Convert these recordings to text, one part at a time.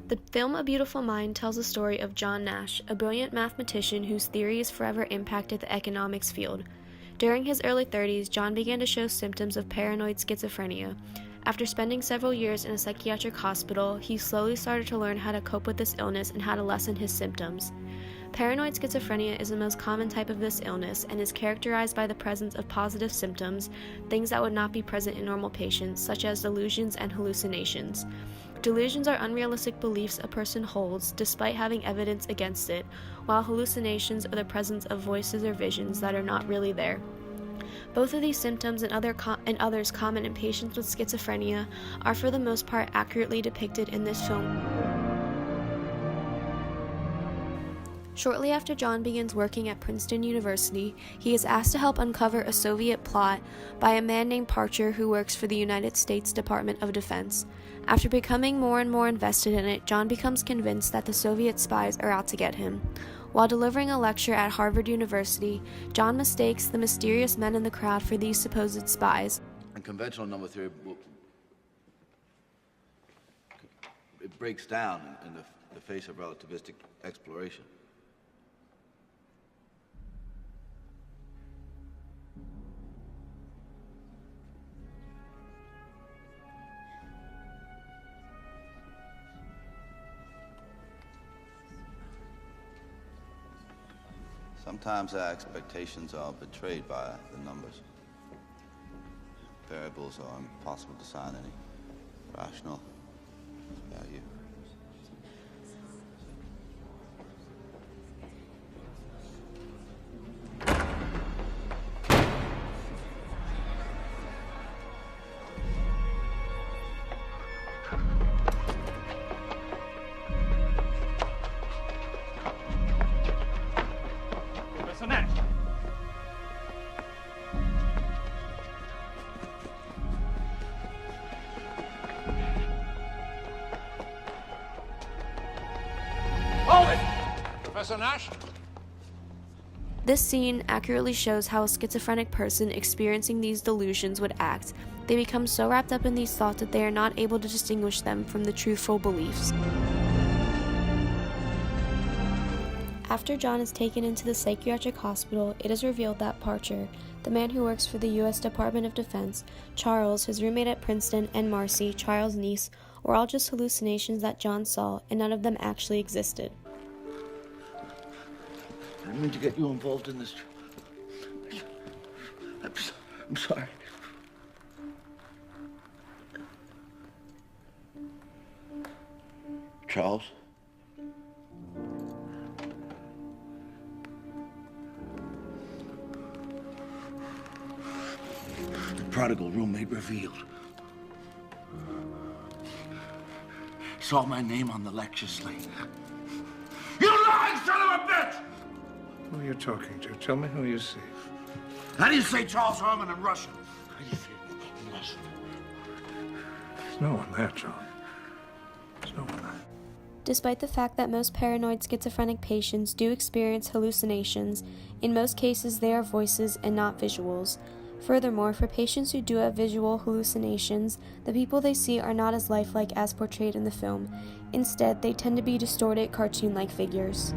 The film A Beautiful Mind tells the story of John Nash, a brilliant mathematician whose theories forever impacted the economics field. During his early 30s, John began to show symptoms of paranoid schizophrenia. After spending several years in a psychiatric hospital, he slowly started to learn how to cope with this illness and how to lessen his symptoms. Paranoid schizophrenia is the most common type of this illness and is characterized by the presence of positive symptoms, things that would not be present in normal patients, such as delusions and hallucinations. Delusions are unrealistic beliefs a person holds, despite having evidence against it, while hallucinations are the presence of voices or visions that are not really there. Both of these symptoms and others common in patients with schizophrenia are for the most part accurately depicted in this film. Shortly after John begins working at Princeton University, he is asked to help uncover a Soviet plot by a man named Parcher who works for the United States Department of Defense. After becoming more and more invested in it, John becomes convinced that the Soviet spies are out to get him. While delivering a lecture at Harvard University, John mistakes the mysterious men in the crowd for these supposed spies. And conventional number theory, it breaks down in the face of relativistic exploration. Sometimes our expectations are betrayed by the numbers. Variables are impossible to assign any rational value. Professor Nash? This scene accurately shows how a schizophrenic person experiencing these delusions would act. They become so wrapped up in these thoughts that they are not able to distinguish them from the truthful beliefs. After John is taken into the psychiatric hospital, it is revealed that Parcher, the man who works for the U.S. Department of Defense, Charles, his roommate at Princeton, and Marcy, Charles' niece, were all just hallucinations that John saw, and none of them actually existed. I didn't mean to get you involved in this. I'm sorry. Charles? The prodigal roommate revealed. Saw my name on the lecture slate. You lying son of a bitch! Who are you talking to? Tell me who you see. How do you say Charles Herman in Russian? How do you say it in Russian? There's no one there, John. There's no one there. Despite the fact that most paranoid schizophrenic patients do experience hallucinations, in most cases they are voices and not visuals. Furthermore, for patients who do have visual hallucinations, the people they see are not as lifelike as portrayed in the film. Instead, they tend to be distorted, cartoon-like figures.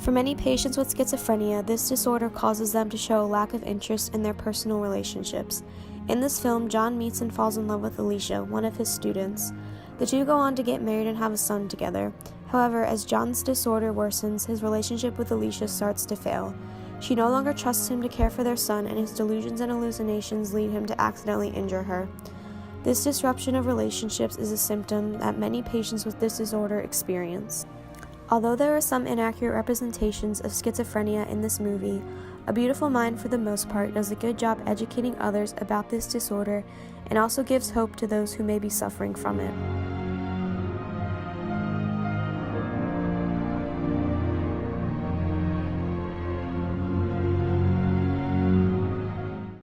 For many patients with schizophrenia, this disorder causes them to show a lack of interest in their personal relationships. In this film, John meets and falls in love with Alicia, one of his students. The two go on to get married and have a son together. However, as John's disorder worsens, his relationship with Alicia starts to fail. She no longer trusts him to care for their son, and his delusions and hallucinations lead him to accidentally injure her. This disruption of relationships is a symptom that many patients with this disorder experience. Although there are some inaccurate representations of schizophrenia in this movie, A Beautiful Mind for the most part does a good job educating others about this disorder and also gives hope to those who may be suffering from it.